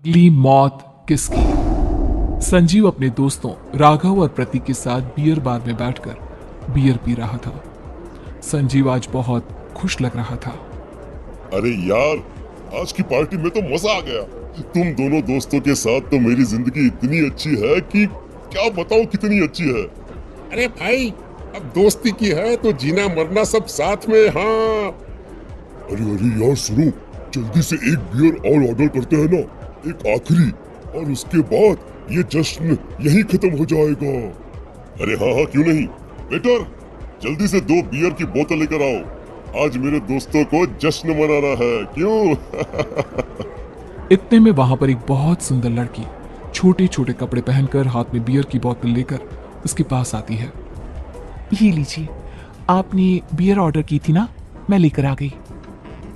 ली मौत किसकी। संजीव अपने दोस्तों राघव और प्रतीक के साथ बियर बार में बैठकर बियर पी रहा था। संजीव आज बहुत खुश लग रहा था। अरे यार, आज की पार्टी में तो मजा आ गया। तुम दोनों दोस्तों के साथ तो मेरी जिंदगी इतनी अच्छी है कि क्या बताऊं कितनी अच्छी है। अरे भाई, अब दोस्ती की है तो जीना मरना सब साथ में। हाँ, अरे अरे यार सुनो, जल्दी से एक बियर और ऑर्डर करते हैं ना, एक आखिरी, और उसके बाद ये जश्न यहीं खत्म हो जाएगा। अरे हाँ हाँ, क्यों नहीं। वेटर, जल्दी से 2 बियर की बोतल लेकर आओ। आज मेरे दोस्तों को जश्न मनाना है, क्यों? इतने में वहां पर एक बहुत सुंदर लड़की छोटे छोटे कपड़े पहनकर हाथ में बियर की बोतल लेकर उसके पास आती है। ये लीजिए, आपने बियर ऑर्डर की थी ना, मैं लेकर आ गई।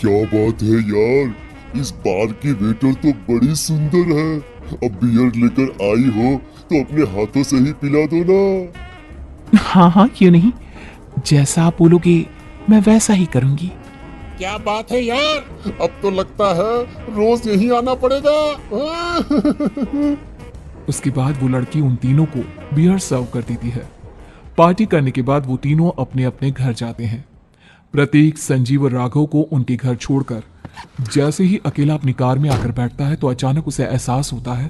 क्या बात है यार, इस बार की वेटर तो बड़ी सुंदर है। अब बियर लेकर आई हो तो अपने हाथों से ही पिला दो ना। हाँ हाँ, क्यों नहीं, जैसा आप बोलोगे मैं वैसा ही करूंगी। क्या बात है यार, अब तो लगता है रोज यहीं आना पड़ेगा। उसके बाद वो लड़की उन तीनों को बियर सर्व कर देती है। पार्टी करने के बाद वो तीनों अपने अपने घर जाते हैं। प्रतीक संजीव और राघव को उनके घर छोड़कर जैसे ही अकेला अपनी कार में आकर बैठता है तो अचानक उसे एहसास होता है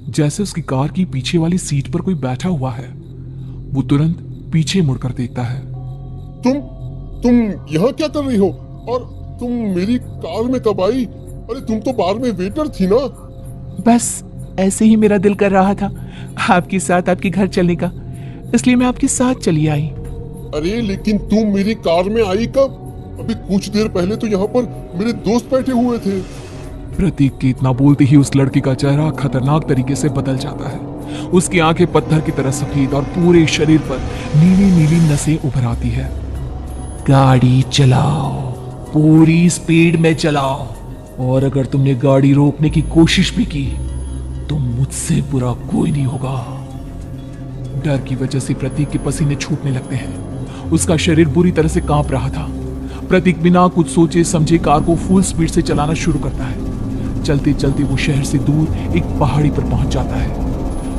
जैसे उसकी कार की पीछे वाली सीट पर कोई बैठा हुआ है। वो तुरंत पीछे मुड़कर देखता है। तुम यहाँ क्या कर रही हो? और तुम मेरी कार में कब आई? अरे तुम तो बार में वेटर थी ना। बस ऐसे ही मेरा दिल कर रहा था आपके साथ आपके घर चलने का, इसलिए मैं आपके साथ चली आई। अरे लेकिन तुम मेरी कार में आई कब? अभी कुछ देर पहले तो यहाँ पर मेरे दोस्त बैठे हुए थे। प्रतीक के इतना बोलते ही उस लड़की का चेहरा खतरनाक तरीके से बदल जाता है। उसकी आंखें पत्थर की तरह सफेद और पूरे शरीर पर नीली नीली नसें उभर आती है। गाड़ी चलाओ, पूरी स्पीड में चलाओ, और अगर तुमने गाड़ी रोकने की कोशिश भी की तो मुझसे बुरा कोई नहीं होगा। डर की वजह से प्रतीक के पसीने छूटने लगते हैं। उसका शरीर बुरी तरह से कांप रहा था। प्रतीक बिना कुछ सोचे समझे कार को फुल स्पीड से चलाना शुरू करता है। चलते चलते वो शहर से दूर एक पहाड़ी पर पहुंच जाता है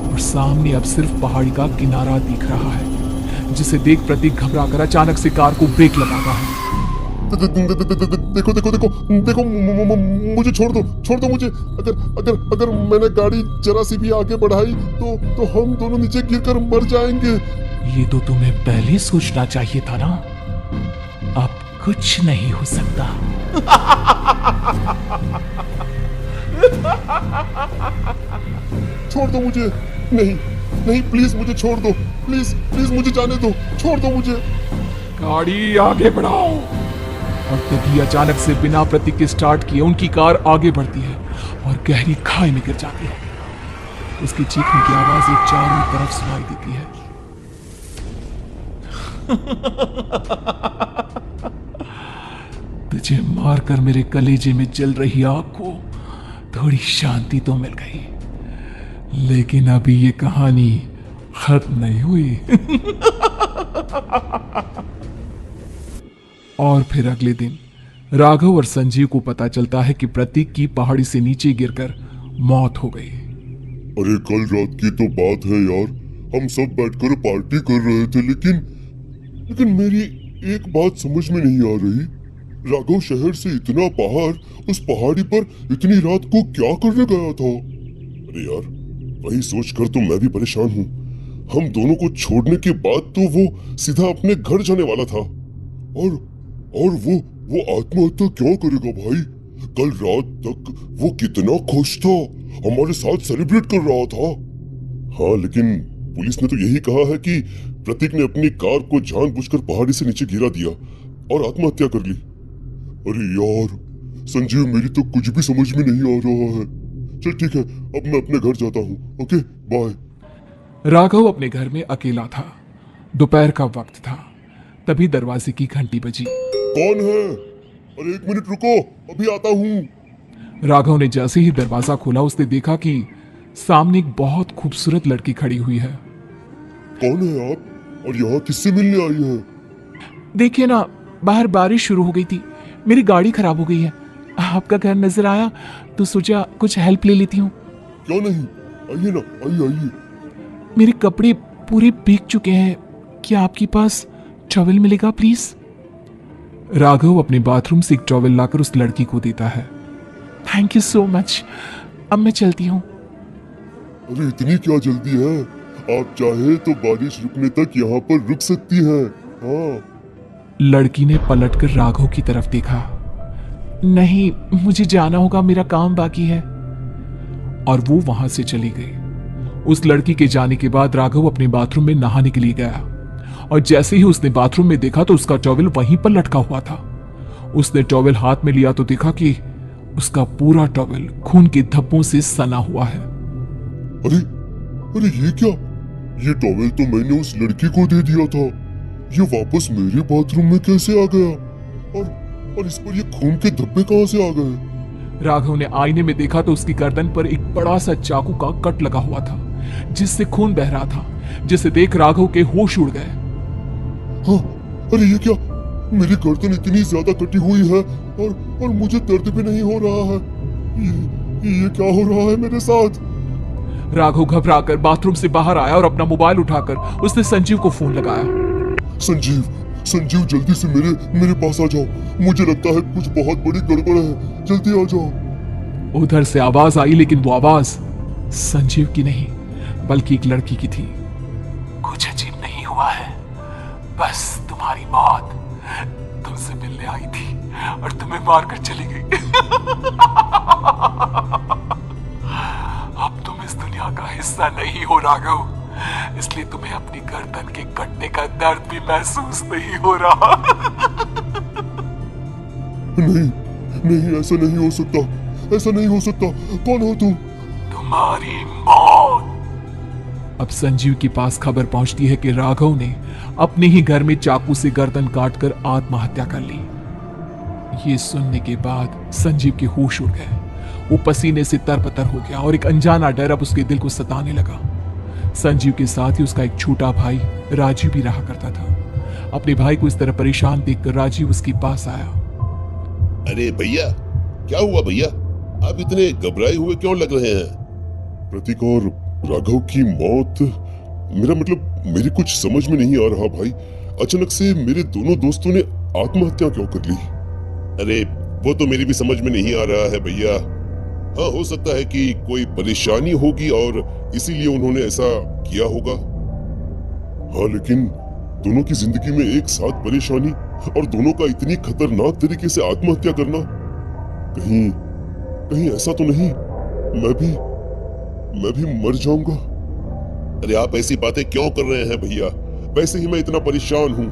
और सामने अब सिर्फ पहाड़ी का किनारा दिख रहा है, जिसे देख प्रतीक घबराकर अचानक से कार को ब्रेक लगाता है। देखो देखो देखो देखो, मुझे छोड़ दो मुझे। अगर अगर अगर मैंने गाड़ी जरा सी भी आगे बढ़ाई तो हम दोनों नीचे गिरकर मर जाएंगे। ये तो तुम्हें पहले सोचना चाहिए था ना। अब कुछ नहीं हो सकता। छोड़ दो मुझे। नहीं नहीं, प्लीज मुझे छोड़ दो। प्लीज प्लीज मुझे जाने दो, छोड़ दो मुझे। गाड़ी आगे बढ़ाओ। और तभी अचानक से बिना प्रतीक के स्टार्ट किए उनकी कार आगे बढ़ती है और गहरी खाई में गिर जाती है। उसकी चीखने की आवाज एक चारों तरफ सुनाई देती है। तुझे मारकर मेरे कलेजे में जल रही आग को थोड़ी शांति तो मिल गई, लेकिन अभी ये कहानी खत्म नहीं हुई। और फिर अगले दिन राघव और संजीव को पता चलता है कि प्रतीक की पहाड़ी से नीचे गिरकर मौत हो गई। अरे कल रात की तो बात है यार, हम सब बैठकर पार्टी कर रहे थे, लेकिन मेरी एक बात समझ में नहीं आ रही। राघव शहर से इतना बाहर उस पहाड़ी पर इतनी रात को क्या करने गया था? अरे यार, वही सोचकर तो मैं भी परेशान हूँ। हम दोनों को छोड़ने के बाद तो वो सीधा अपने घर जाने वाला था, और वो आत्महत्या क्यों करेगा भाई? कल रात तक वो कितना खुश था, हमारे साथ सेलिब्रेट कर रहा था। हाँ, लेकिन पुलिस ने तो यही कहा है कि प्रतीक ने अपनी कार को जानबूझकर पहाड़ी से नीचे गिरा दिया और आत्महत्या कर ली। अरे यार संजीव, मेरी तो कुछ भी समझ में नहीं आ रहा है। चल ठीक है, अब मैं अपने घर जाता हूँ। Okay, bye. राघव अपने घर में अकेला था। दोपहर का वक्त था। तभी दरवाजे की घंटी बजी। कौन है? अरे 1 मिनट रुको, अभी आता हूँ। राघव ने जैसे ही दरवाजा खोला उसने देखा कि सामने एक बहुत खूबसूरत लड़की खड़ी हुई है। कौन है आप, और यहाँ किससे मिलने आई हैं? देखिए ना, बाहर बारिश शुरू हो गई थी, मेरी गाड़ी खराब हो गई है, आपका घर नजर आया तो सोचा कुछ हेल्प ले लेती हूँ। क्यों नहीं, आइए ना, आइए आइए। मेरे कपड़े पूरे भीग चुके हैं, क्या आपके पास टॉवेल मिलेगा प्लीज? राघव अपने बाथरूम से एक टॉवेल लाकर उस लड़की को देता है। थैंक यू सो मच, अब मैं चलती हूँ। अरे इतनी क्या जल्दी है, आप चाहे तो बारिश रुकने तक यहाँ पर रुक सकती हैं। हाँ। लड़की ने पलटकर राघव की तरफ देखा। नहीं, मुझे जाना होगा, मेरा काम बाकी है। और वो वहां से चली गई। उस लड़की के जाने के बाद राघव अपने बाथरूम में नहाने के लिए गया और जैसे ही उसने बाथरूम में देखा तो उसका टॉवेल वहीं पर लटका हुआ था। उसने टॉवेल हाथ में लिया तो देखा कि उसका पूरा टॉवेल खून के धब्बों से सना हुआ है। अरे अरे ये क्या, ये टॉवेल तो मैंने उस लड़की को दे दिया था, ये वापस मेरे बाथरूम में कैसे आ गया? और इस पर ये खून के धब्बे कहां से आ गए? राघव ने आईने में देखा तो उसकी गर्दन पर एक बड़ा सा चाकू का कट लगा हुआ था जिससे खून बह रहा था, जिसे देख राघव के होश उड़ गए। हाँ, अरे ये क्या, मेरी गर्दन इतनी ज्यादा कटी हुई है और मुझे दर्द भी नहीं हो रहा है। ये क्या हो रहा है मेरे साथ? राघव घबराकर बाथरूम से बाहर आया और अपना मोबाइल उठाकर उसने संजीव को फोन लगाया। संजीव, संजीव जल्दी से मेरे पास आ जाओ, मुझे लगता है कुछ बहुत बड़ी गड़बड़ है, जल्दी आ जाओ। उधर से आवाज आई, लेकिन वो आवाज संजीव की नहीं बल्कि एक लड़की की थी। कुछ अजीब नहीं हुआ है, बस तुम्हारी मौत तुमसे मिलने आई थी और तुम्हें मारकर चली गई। अब तुम इस दुनिया का हिस्सा नहीं हो राघव, इसलिए तुम्हें अपनी गर्दन के कटने का दर्द भी महसूस नहीं हो रहा। नहीं नहीं, ऐसा नहीं हो सकता, ऐसा नहीं हो सकता। कौन हो तुम? तुम्हारी मौत। अब संजीव के पास खबर पहुंचती है कि राघव ने अपने ही घर में चाकू से गर्दन काटकर आत्महत्या कर ली। ये सुनने के बाद संजीव के होश उड़ गए। वो पसीने से तरबतर हो गया और एक अनजाना डर अब उसके दिल को सताने लगा। संजीव के साथ ही उसका एक छोटा भाई राजीव भी रहा करता था। अपने भाई को इस तरह परेशान देखकर राजीव उसके पास आया। अरे भैया, क्या हुआ भैया? आप इतने घबराए हुए क्यों लग रहे हैं? प्रतीक और राघव की मौत, मेरा मतलब मेरी कुछ समझ में नहीं आ रहा भाई। अचानक से मेरे दोनों दोस्तों ने आत्महत्या क्यों कर ली? अरे वो तो मेरी भी समझ में नहीं आ रहा है भैया। हाँ, हो सकता है कि कोई परेशानी होगी और इसीलिए उन्होंने ऐसा किया होगा। हाँ, लेकिन दोनों की जिंदगी में एक साथ परेशानी और दोनों का इतनी खतरनाक तरीके से आत्महत्या करना, कहीं कहीं ऐसा तो नहीं मैं भी मर जाऊंगा? अरे आप ऐसी बातें क्यों कर रहे हैं भैया? वैसे ही मैं इतना परेशान हूँ।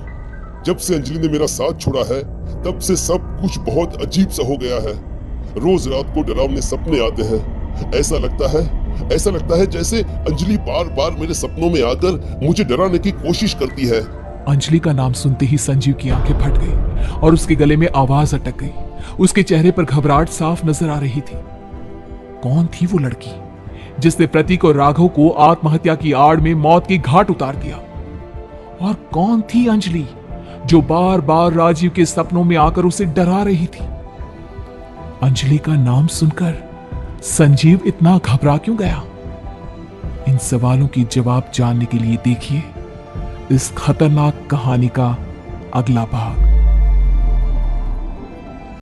जब से अंजलि ने मेरा साथ छोड़ा है तब से सब कुछ बहुत अजीब सा हो गया है। रोज रात को डरावने सपने आते हैं। ऐसा लगता है जैसे अंजलि बार बार मेरे सपनों में आकर मुझे डराने की कोशिश करती है। अंजलि का नाम सुनते ही संजीव की आंखें फट गई और उसके गले में आवाज अटक गई। उसके चेहरे पर घबराहट साफ नजर आ रही थी। कौन थी वो लड़की जिसने प्रतीक और राघव को आत्महत्या की आड़ में मौत की घाट उतार दिया? और कौन थी अंजलि जो बार बार राजीव के सपनों में आकर उसे डरा रही थी? अंजलि का नाम सुनकर संजीव इतना घबरा क्यों गया? इन सवालों की जवाब जानने के लिए देखिए इस खतरनाक कहानी का अगला भाग।